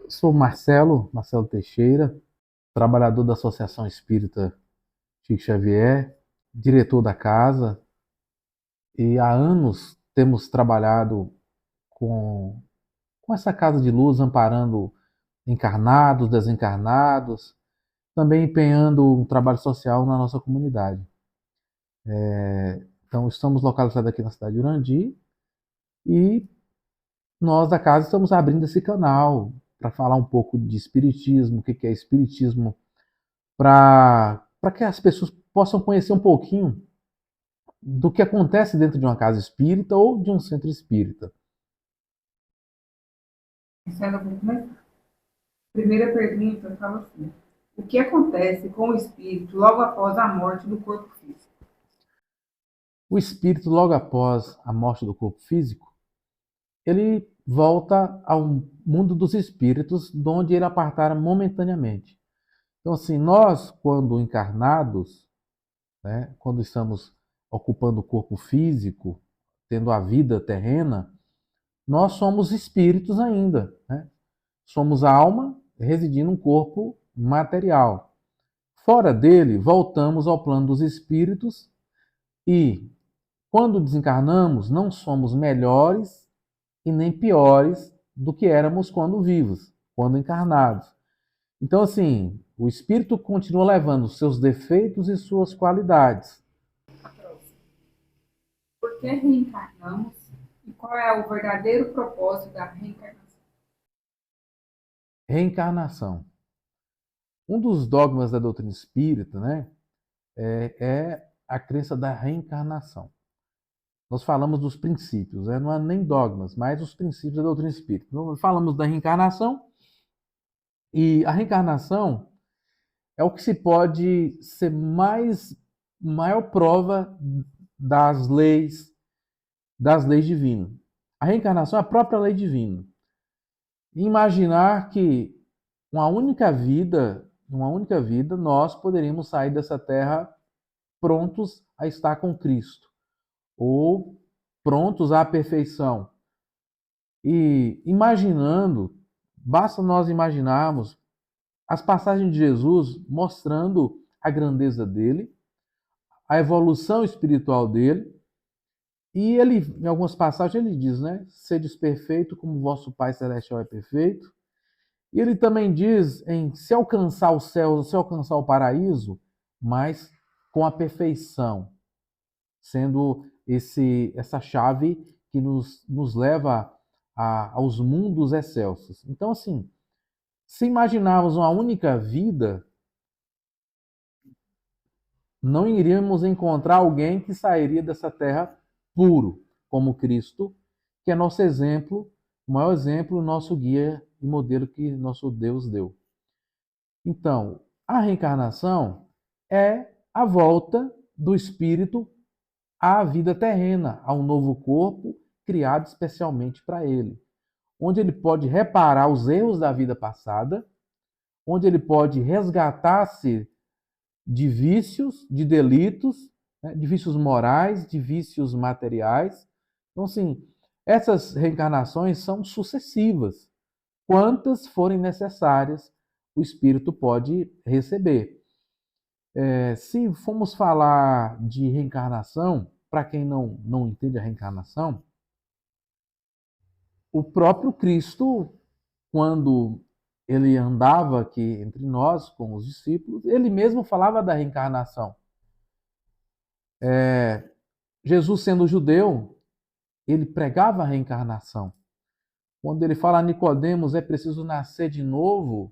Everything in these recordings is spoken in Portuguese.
Sou Marcelo Teixeira, trabalhador da Associação Espírita Chico Xavier, diretor da casa, e há anos temos trabalhado com, com essa casa de luz, amparando encarnados, desencarnados, também empenhando um trabalho social na nossa comunidade. Então, estamos localizados aqui na cidade de Urandi e nós da casa estamos abrindo esse canal para falar um pouco de espiritismo, o que é espiritismo, para que as pessoas possam conhecer um pouquinho do que acontece dentro de uma casa espírita ou de um centro espírita. Marcelo, vou começar. Primeira pergunta fala assim: o que acontece com o espírito logo após a morte do corpo físico? O espírito, logo após a morte do corpo físico, ele volta ao mundo dos espíritos, de onde ele apartara momentaneamente. Então, assim, nós, quando encarnados, né, quando estamos ocupando o corpo físico, tendo a vida terrena, nós somos espíritos ainda, né? Somos alma residindo em um corpo material. Fora dele, voltamos ao plano dos espíritos e, quando desencarnamos, não somos melhores e nem piores do que éramos quando vivos, quando encarnados. Então, assim, o espírito continua levando seus defeitos e suas qualidades. A próxima. Por que reencarnamos e qual é o verdadeiro propósito da reencarnação? Reencarnação. Um dos dogmas da doutrina espírita, né, é a crença da reencarnação. Nós falamos dos princípios, né? Não é nem dogmas, mas os princípios da doutrina espírita. Então, falamos da reencarnação, e a reencarnação é o que se pode ser maior prova das leis divinas. A reencarnação é a própria lei divina. Imaginar que uma única vida, nós poderíamos sair dessa terra prontos a estar com Cristo, ou prontos à perfeição. E imaginando, basta nós imaginarmos as passagens de Jesus mostrando a grandeza dele, a evolução espiritual dele, e ele, em algumas passagens, ele diz, né? Sedes perfeito como vosso Pai Celestial é perfeito. E ele também diz em se alcançar o céu, se alcançar o paraíso, mas com a perfeição, sendo essa chave que nos leva aos mundos excelsos. Então, assim, se imaginarmos uma única vida, não iríamos encontrar alguém que sairia dessa terra puro, como Cristo, que é nosso exemplo, o maior exemplo, nosso guia e modelo que nosso Deus deu. Então, a reencarnação é a volta do espírito à vida terrena, a um novo corpo criado especialmente para ele, onde ele pode reparar os erros da vida passada, onde ele pode resgatar-se de vícios, de delitos, né, de vícios morais, de vícios materiais. Então, assim, essas reencarnações são sucessivas. Quantas forem necessárias, o espírito pode receber. Se formos falar de reencarnação, para quem não entende a reencarnação, o próprio Cristo, quando ele andava aqui entre nós, com os discípulos, ele mesmo falava da reencarnação. Jesus, sendo judeu, ele pregava a reencarnação. Quando ele fala a Nicodemos, é preciso nascer de novo,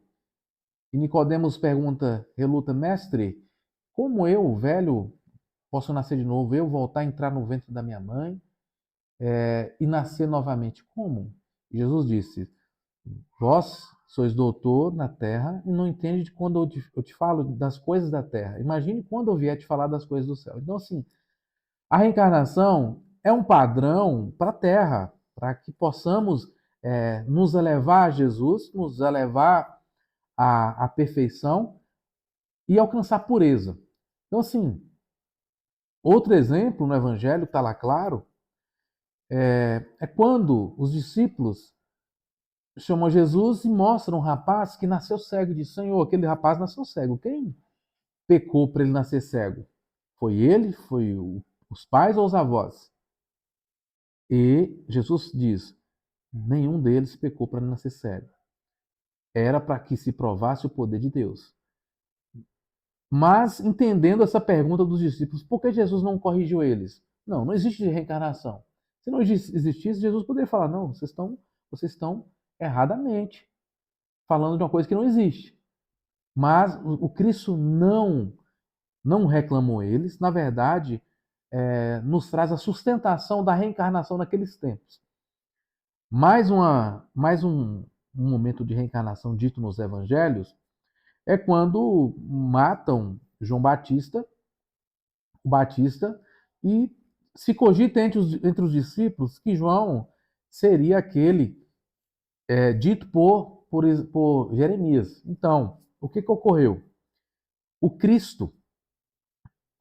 e Nicodemos pergunta, reluta, mestre, como eu, velho, posso nascer de novo? Eu voltar a entrar no ventre da minha mãe e nascer novamente? Como? E Jesus disse, vós sois doutor na terra e não entende quando eu te falo das coisas da terra. Imagine quando eu vier te falar das coisas do céu. Então, assim, a reencarnação é um padrão para a Terra, para que possamos nos elevar a Jesus, nos elevar à perfeição e alcançar pureza. Então, assim, outro exemplo no Evangelho, está lá claro, é quando os discípulos chamam Jesus e mostram um rapaz que nasceu cego. Diz: Senhor, aquele rapaz nasceu cego. Quem pecou para ele nascer cego? Foi ele? Foi os pais ou os avós? E Jesus diz: nenhum deles pecou para nascer cego. Era para que se provasse o poder de Deus. Mas, entendendo essa pergunta dos discípulos, por que Jesus não corrigiu eles? Não, não existe reencarnação. Se não existisse, Jesus poderia falar: não, vocês estão erradamente falando de uma coisa que não existe. Mas o Cristo não reclamou eles, na verdade, nos traz a sustentação da reencarnação naqueles tempos. Mais um momento de reencarnação dito nos evangelhos é quando matam João Batista, o Batista, e se cogita entre os discípulos que João seria aquele dito por Jeremias. Então, o que ocorreu? O Cristo,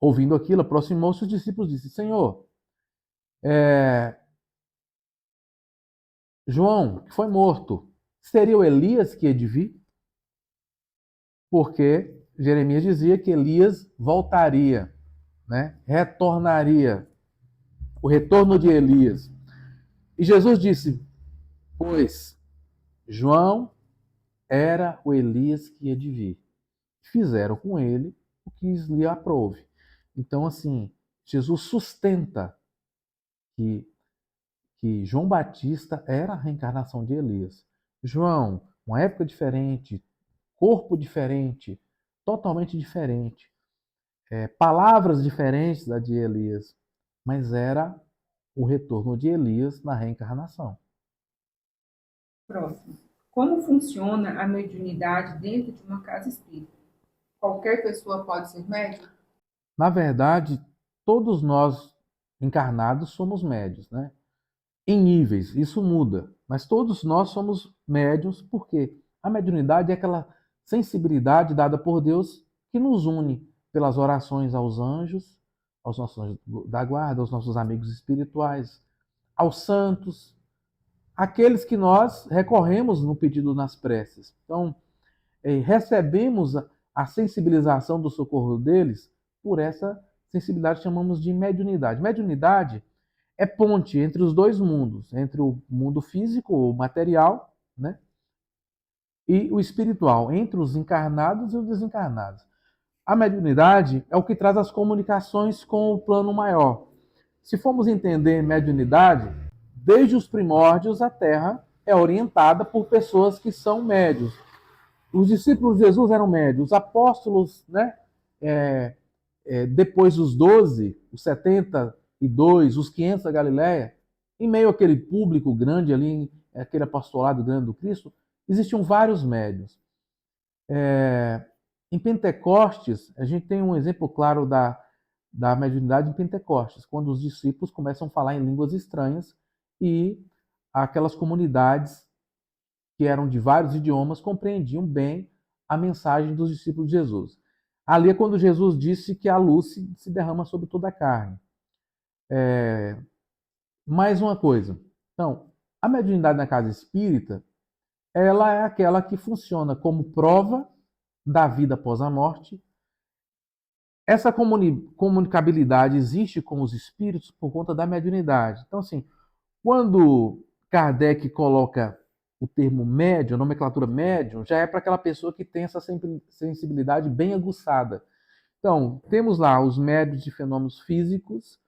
ouvindo aquilo, aproximou-se dos discípulos e disse: Senhor, João, que foi morto, seria o Elias que ia de vir? Porque Jeremias dizia que Elias voltaria, né? Retornaria, o retorno de Elias. E Jesus disse: pois João era o Elias que ia de vir. Fizeram com ele o que lhe aprouve. Então, assim, Jesus sustenta que João Batista era a reencarnação de Elias. João, uma época diferente, corpo diferente, totalmente diferente, palavras diferentes da de Elias, mas era o retorno de Elias na reencarnação. Próximo. Como funciona a mediunidade dentro de uma casa espírita? Qualquer pessoa pode ser médium? Na verdade, todos nós encarnados somos médios, né? Em níveis, isso muda, mas todos nós somos médios porque a mediunidade é aquela sensibilidade dada por Deus que nos une pelas orações aos anjos, aos nossos anjos da guarda, aos nossos amigos espirituais, aos santos, aqueles que nós recorremos no pedido nas preces. Então, recebemos a sensibilização do socorro deles por essa sensibilidade que chamamos de mediunidade. Mediunidade é ponte entre os dois mundos, entre o mundo físico, ou material, né, e o espiritual, entre os encarnados e os desencarnados. A mediunidade é o que traz as comunicações com o plano maior. Se formos entender mediunidade, desde os primórdios a Terra é orientada por pessoas que são médios. Os discípulos de Jesus eram médios, os apóstolos, né, depois dos 12, os 72, os 500 da Galiléia, em meio àquele público grande ali, aquele apostolado grande do Cristo, existiam vários médios. Em Pentecostes, a gente tem um exemplo claro da mediunidade em Pentecostes, quando os discípulos começam a falar em línguas estranhas e aquelas comunidades que eram de vários idiomas compreendiam bem a mensagem dos discípulos de Jesus. Ali é quando Jesus disse que a luz se derrama sobre toda a carne. Mais uma coisa. Então, a mediunidade na casa espírita, ela é aquela que funciona como prova da vida após a morte. Essa comunicabilidade existe com os espíritos por conta da mediunidade. Então, assim, quando Kardec coloca o termo médium, a nomenclatura médium, já é para aquela pessoa que tem essa sensibilidade bem aguçada. Então, temos lá os médios de fenômenos físicos,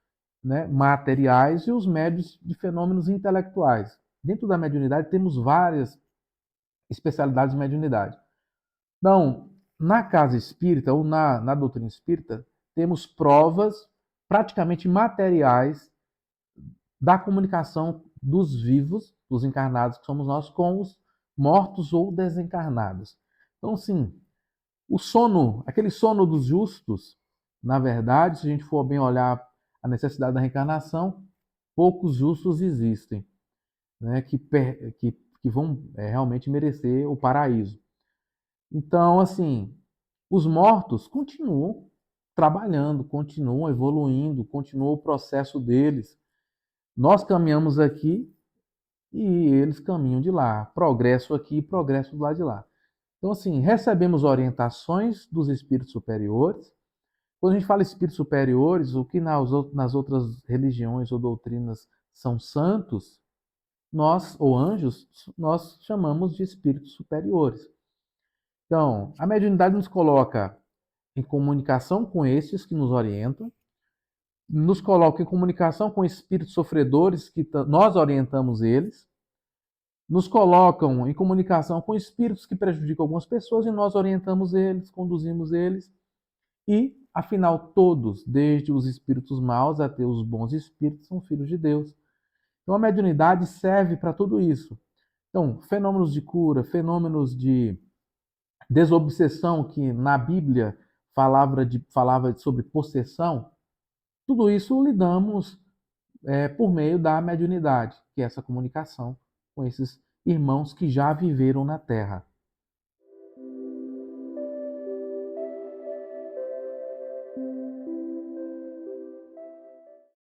né, materiais, e os médios de fenômenos intelectuais. Dentro da mediunidade temos várias especialidades de mediunidade. Então, na casa espírita ou na doutrina espírita, temos provas praticamente materiais da comunicação dos vivos, dos encarnados que somos nós, com os mortos ou desencarnados. Então, sim, o sono, aquele sono dos justos, na verdade, se a gente for bem olhar a necessidade da reencarnação, poucos justos existem, né, que vão realmente merecer o paraíso. Então, assim, os mortos continuam trabalhando, continuam evoluindo, continua o processo deles. Nós caminhamos aqui e eles caminham de lá. Progresso aqui, progresso do lado de lá. Então, assim, recebemos orientações dos espíritos superiores. Quando a gente fala espíritos superiores, o que nas outras religiões ou doutrinas são santos, nós, ou anjos, nós chamamos de espíritos superiores. Então, a mediunidade nos coloca em comunicação com estes que nos orientam, nos coloca em comunicação com espíritos sofredores que nós orientamos eles, nos colocam em comunicação com espíritos que prejudicam algumas pessoas e nós orientamos eles, conduzimos eles e, afinal, todos, desde os espíritos maus até os bons espíritos, são filhos de Deus. Então a mediunidade serve para tudo isso. Então, fenômenos de cura, fenômenos de desobsessão, que na Bíblia falava sobre possessão, tudo isso lidamos por meio da mediunidade, que é essa comunicação com esses irmãos que já viveram na Terra.